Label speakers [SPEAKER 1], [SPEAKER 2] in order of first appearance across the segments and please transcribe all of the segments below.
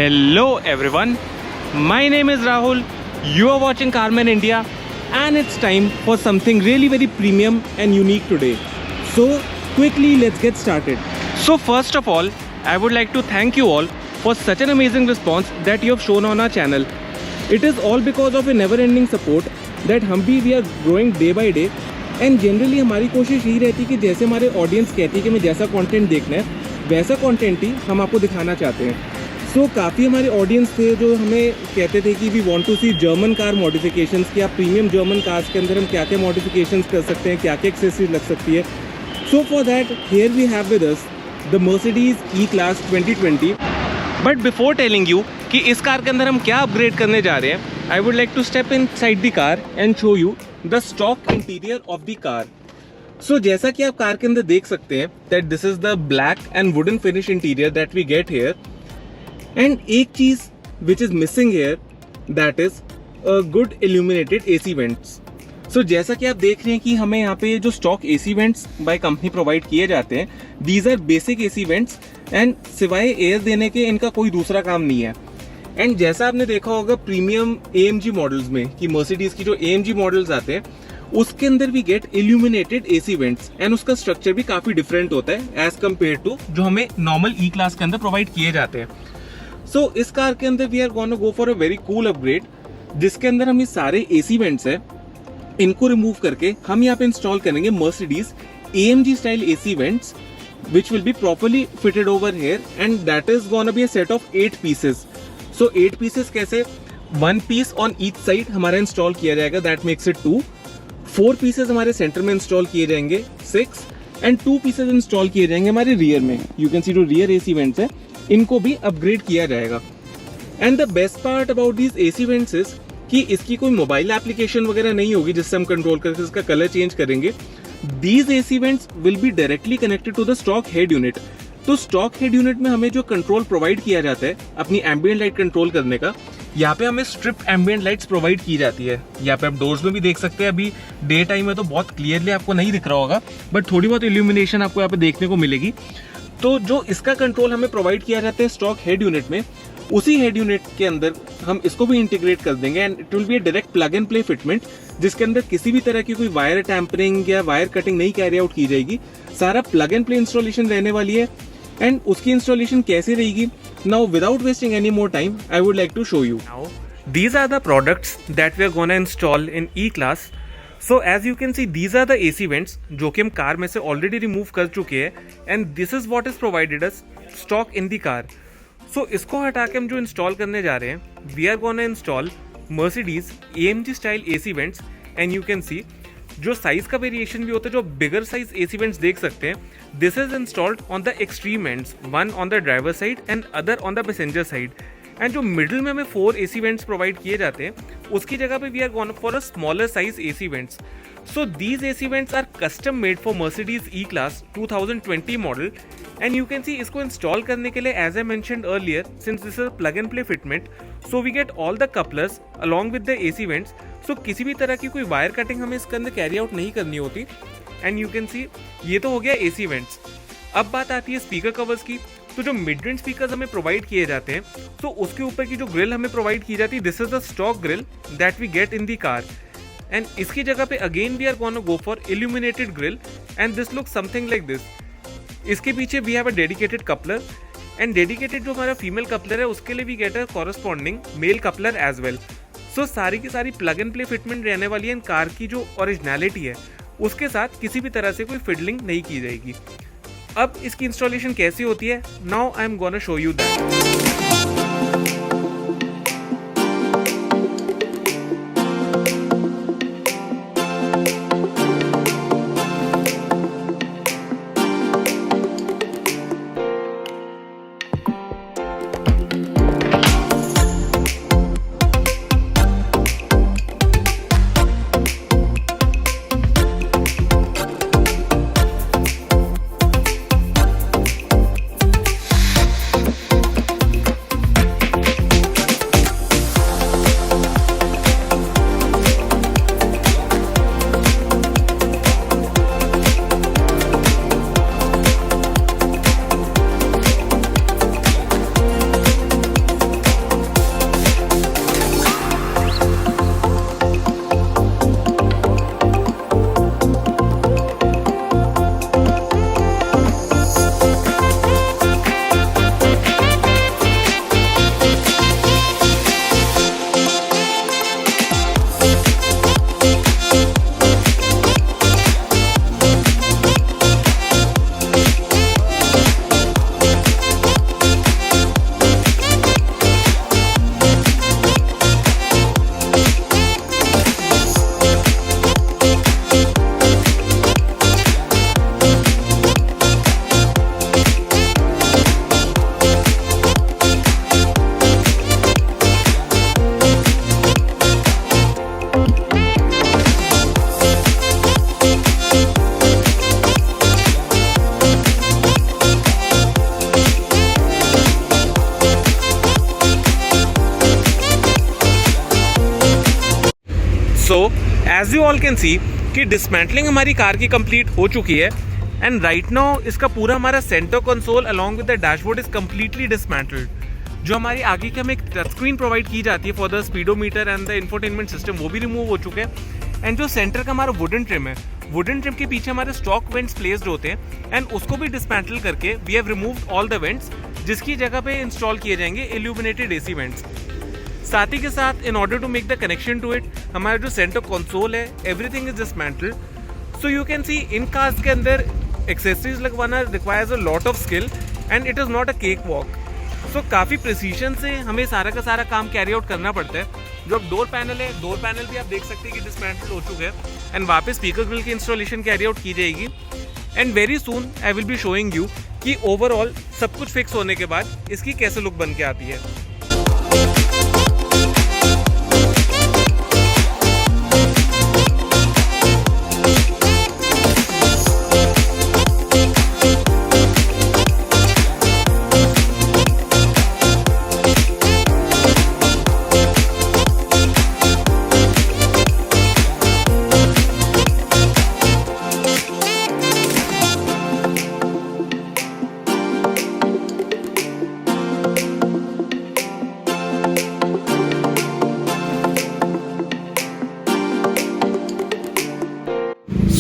[SPEAKER 1] Hello everyone, my name is Rahul, you are watching Carman India and it's time for something really very premium and unique today. So quickly let's get started. So first of all, I would like to thank you all for such an amazing response that you have shown on our channel. It is all because of a never ending support that we are growing day by day and generally हमारी कोशिश यही रहती है कि जैसे हमारे audience कहती है कि हमें जैसा कंटेंट देखना है वैसा कंटेंट ही हम आपको दिखाना चाहते हैं. सो काफ़ी हमारे ऑडियंस थे जो हमें कहते थे कि we want to see German car modifications कि आप प्रीमियम जर्मन कार्स के अंदर हम क्या क्या मॉडिफिकेशंस कर सकते हैं, क्या क्या एक्सेसरीज लग सकती है. So for that here we have with us the Mercedes E class 2020. But before telling you कि इस कार के अंदर हम क्या अपग्रेड करने जा रहे हैं, I would like to step inside the car and show you the stock interior of the car. So जैसा कि आप कार के अंदर देख सकते हैं that this is the black and wooden finish interior that we get here. And एक चीज which is missing here that is good illuminated AC vents. So जैसा कि आप देख रहे हैं कि हमें यहाँ पे जो stock AC vents by company provide किए जाते हैं, these are basic AC vents and सिवाय एयर देने के इनका कोई दूसरा काम नहीं है. एंड जैसा आपने देखा होगा प्रीमियम AMG मॉडल्स में कि मर्सिडीज की जो AMG मॉडल्स आते हैं उसके अंदर we get illuminated AC vents and उसका स्ट्रक्चर भी काफी डिफरेंट होता है एज कम्पेयर टू जो हमें नॉर्मल ई क्लास के अंदर प्रोवाइड किए जाते हैं. सो इस कार के अंदर we are gonna go for a very cool upgrade जिसके अंदर हम ये सारे एसी वेंट्स है इनको रिमूव करके हम यहाँ पे इंस्टॉल करेंगे Mercedes AMG style AC vents which will be properly fitted over here and that is gonna be a set of 8 pieces. So 8 pieces कैसे, 1 piece on each side हमारा install किया जाएगा, that makes it 2. 4 pieces हमारे centre में install किए जाएंगे 6 and 2 pieces install किए जाएंगे हमारे रियर में. You can see जो रियर एसी वेंट्स है इनको भी अपग्रेड किया जाएगा. And the best part about these AC vents is कि इसकी कोई मोबाइल एप्लीकेशन वगैरह नहीं होगी जिससे हम कंट्रोल करके इसका कलर चेंज करेंगे. These AC vents will be directly connected to the stock head unit. तो स्टॉक हेड यूनिट में हमें जो कंट्रोल प्रोवाइड किया जाता है अपनी एम्बिएंट लाइट कंट्रोल करने का, यहाँ पे हमें स्ट्रिप एम्बिएंट लाइट्स प्रोवाइड की जाती है. यहाँ पे आप डोर्स में भी देख सकते हैं. अभी डे टाइम में तो बहुत क्लियरली आपको नहीं दिख रहा होगा बट थोड़ी बहुत इल्यूमिनेशन आपको यहाँ पे देखने को मिलेगी. तो जो इसका कंट्रोल हमें प्रोवाइड किया जाता है स्टॉक हेड यूनिट में, उसी हेड यूनिट के अंदर हम इसको भी इंटीग्रेट कर देंगे and it will be a direct plug and play fitment जिसके अंदर किसी भी तरह की कोई वायर टैंपरिंग या वायर कटिंग नहीं कैरी आउट की जाएगी. सारा प्लग एंड प्ले इंस्टॉलेशन रहने वाली है. एंड उसकी इंस्टॉलेशन कैसे रहेगी, now without wasting any more time I would like to show you. Now these are the products that we are gonna install in E class. So as you can see these are the AC vents जो कि हम car में से already remove कर चुके हैं and this is what is provided us stock in the car. So इसको हटा के हम जो इंस्टॉल करने जा रहे हैं we are gonna install Mercedes AMG style AC vents. And you can see जो साइज का वेरिएशन भी होता है, जो बिगर साइज एसी वेंट्स देख सकते हैं, this is installed on the extreme ends, one on the driver side and other on the passenger side. And जो मिडिल में हमें 4 एसी वेंट्स प्रोवाइड किए जाते हैं उसकी जगह पे we are gonna for a smaller size AC vents. So these AC vents are custom made for Mercedes E class 2020 model. And you can see इसको इंस्टॉल करने के लिए as I mentioned earlier since this is plug and play fitment, so we get all the couplers along with the AC vents. So किसी भी तरह की कोई वायर कटिंग हमें इसके अंदर कैरी आउट नहीं करनी होती. एंड यू कैन सी ये तो हो गया एसी वेंट्स. अब बात आती है स्पीकर कवर्स की. तो जो मिड रेंज स्पीकर्स हमें प्रोवाइड किए जाते हैं तो उसके ऊपर की जो ग्रिल हमें प्रोवाइड की जाती है, this is the stock grille that we get in the car. And इसकी जगह पे again we are gonna go for illuminated grille and this look something like this. इसके पीछे we have a dedicated coupler and dedicated जो हमारा female coupler है उसके लिए we get a corresponding male coupler as well. So सारी की सारी प्लग एंड प्ले फिटमेंट रहने वाली है. कार की जो ओरिजिनलिटी है उसके साथ किसी भी तरह से कोई फिडलिंग नहीं की जाएगी. अब इसकी इंस्टॉलेशन कैसी होती है, now I am gonna show you that. As you all can see कि डिसमेंटलिंग हमारी कार की कंप्लीट हो चुकी है एंड राइट नाउ इसका पूरा हमारा centre console along with the dashboard is completely dismantled. जो हमारी आगे की हमें एक टच स्क्रीन प्रोवाइड की जाती है for the speedometer and the infotainment system, वो भी रिमूव हो चुके हैं। एंड जो सेंटर का हमारा वुडन ट्रिम है, वुडन ट्रिम के पीछे हमारे स्टॉक वेंट्स प्लेस्ड होते हैं एंड उसको भी डिसमेंटल करके we have removed all the vents, जिसकी जगह पे इंस्टॉल किए जाएंगे इल्यूमिनेटेड एसी वेंट्स। साथ ही के साथ in order to make the connection to it, हमारा जो सेंटर कंसोल है everything is dismantled. So you can see in cars के अंदर एक्सेसरीज लगवाना requires a lot of skill and it is not a cakewalk. So काफ़ी precision से हमें सारा का सारा काम कैरी आउट करना पड़ता है। जो अब डोर पैनल है, डोर पैनल भी आप देख सकते हैं कि डिसमेंटल हो चुका है एंड वहाँ पे स्पीकर ग्रिल की इंस्टॉलेशन कैरी आउट की जाएगी and very soon I will be showing you कि ओवरऑल सब कुछ फिक्स होने के बाद इसकी कैसे लुक बन के आती है।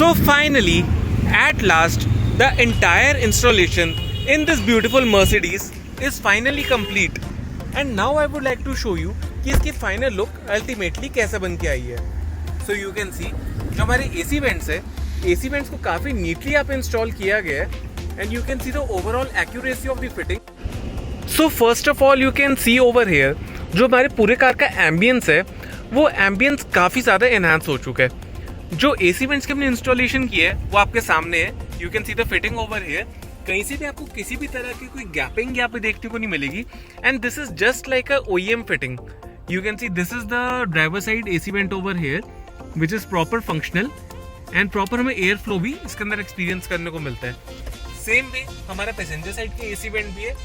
[SPEAKER 1] So finally, at last, the entire installation in this beautiful Mercedes is finally complete. And now I would like to show you कि इसकी final look ultimately कैसे बन के आई है। So you can see जो हमारे AC vents है, AC vents को काफ़ी neatly आप install किया गया है and you can see the overall accuracy of the fitting. So first of all you can see over here जो हमारे पूरे कार का ambience है, वो ambience काफ़ी ज़्यादा enhance हो चुका है। जो एसी वेंट्स की हमने इंस्टॉलेशन की है वो आपके सामने है, you can see the fitting over here. कहीं से भी आपको किसी भी तरह की कोई गैपिंग यहाँ पे देखने को नहीं मिलेगी and this is just like a OEM fitting. You can see this is the driver side AC vent over here which is proper functional and proper हमें एयर फ्लो भी इसके अंदर एक्सपीरियंस करने को मिलता है। सेम वे हमारा passenger side के एसी वेंट भी है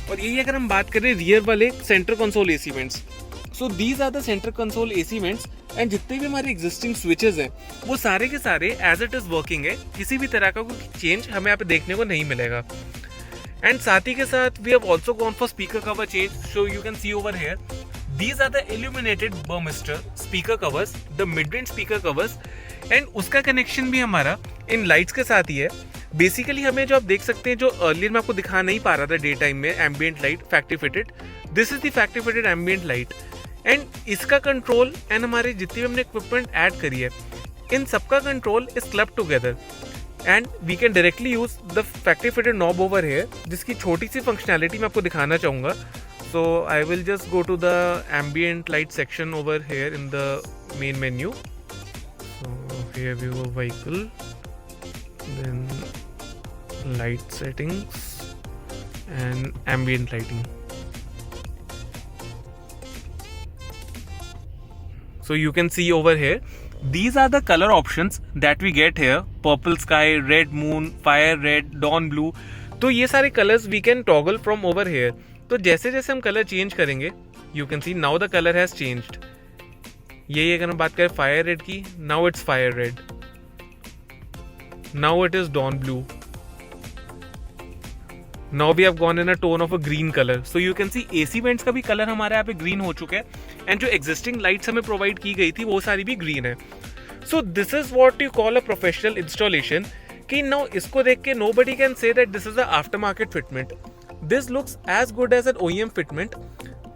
[SPEAKER 1] और यही अगर हम बात करें रियर वाले centre console AC vents, so these are the centre console AC vents and जितने भी हमारे एग्जिस्टिंग स्विचेस हैं वो सारे के सारे एज इट इज वर्किंग है, किसी भी तरह का कोई चेंज हमें यहाँ पे देखने को नहीं मिलेगा। एंड साथ ही के साथ we have also gone for speaker cover change, so you can see over here these are the illuminated Burmester speaker covers, the mid range speaker covers and उसका कनेक्शन भी हमारा इन लाइट्स के साथ ही है। बेसिकली हमें जो आप देख सकते हैं, जो अर्लियर में आपको दिखा नहीं पा रहा था डे टाइम में ambient light factory fitted, this is the factory fitted ambient light and इसका कंट्रोल एंड हमारे जितनी भी हमने इक्विपमेंट ऐड करी है इन सबका control is club together and we can directly use the factory fitted knob over here, जिसकी छोटी सी फंक्शनैलिटी मैं आपको दिखाना चाहूँगा। So I will just go to the ambient light section over here in the main menu. So here we go vehicle, then light settings and ambient lighting. So you can see over here, these are the color options that we get here: purple sky, red moon, fire red, dawn blue. तो ये सारे colors we can toggle from over here. तो जैसे जैसे हम color change करेंगे, you can see now the color has changed. यही अगर हम बात करें fire red की, now it's fire red. Now it is dawn blue. Now we have gone in a tone of a green color. So you can see AC vents का भी colour हमारे यहाँ पे ग्रीन हो चुका है एंड जो एग्जिस्टिंग लाइट्स हमें प्रोवाइड की गई थी वो सारी भी ग्रीन है। So this is what you call a professional installation कि नो इसको देख के nobody can say that this is a aftermarket fitment. This looks as good as an OEM fitment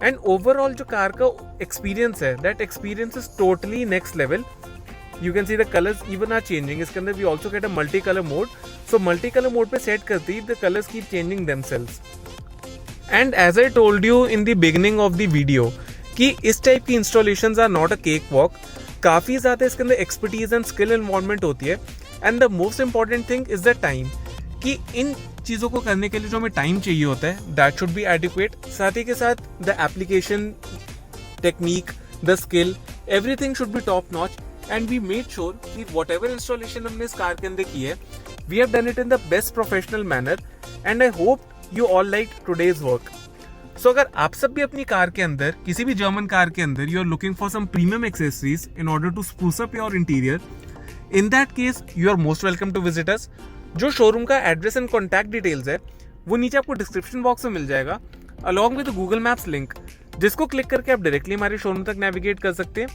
[SPEAKER 1] and overall जो car का experience है that experience is totally next level. You can see the colors even are changing. इसके अंदर we also get a multicolor mode. So multicolor mode पे set करती the colors keep changing themselves. And as I told you in the beginning of the video कि इस type की installations are not a cakewalk. काफ़ी ज़्यादा इसके अंदर expertise and skill involvement होती है. And the most important thing is the time. कि इन चीज़ों को करने के लिए जो हमें टाइम चाहिए होता है that should be adequate. साथ ही के साथ the application technique, the skill, everything should be top notch. And we made sure कि whatever installation हमने इस कार के अंदर की है, we have done it in the best professional manner and I hope you all liked today's work. So अगर आप सब भी अपनी कार के अंदर किसी भी जर्मन कार के अंदर you are looking for some premium accessories in order to spruce up your interior, in that case you are most welcome to visit us. जो शोरूम का एड्रेस एंड कॉन्टैक्ट डिटेल्स है वो नीचे आपको description box में मिल जाएगा along with Google maps link, जिसको click करके आप डायरेक्टली हमारे शोरूम तक नेविगेट कर सकते हैं.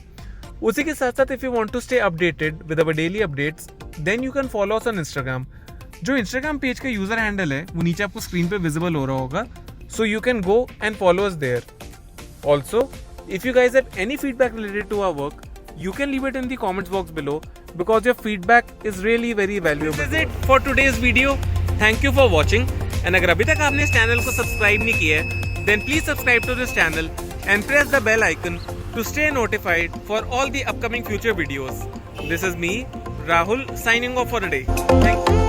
[SPEAKER 1] उसी के साथ साथ if you want to stay updated with our daily updates then you can follow us on Instagram. जो इंस्टाग्राम पेज का यूजर हैंडल है वो नीचे आपको स्क्रीन पे विजिबल हो रहा होगा, so you can go and follow us there. Also if you guys have any feedback related to our work, you can leave it in the comments box below because your feedback is really very valuable. This is it for today's video. Thank you for watching. And अगर अभी तक आपने इस channel को subscribe नहीं किया है then please subscribe to this channel and press the bell icon to stay notified for all the upcoming future videos. This is me, Rahul, signing off for the day. Thank you.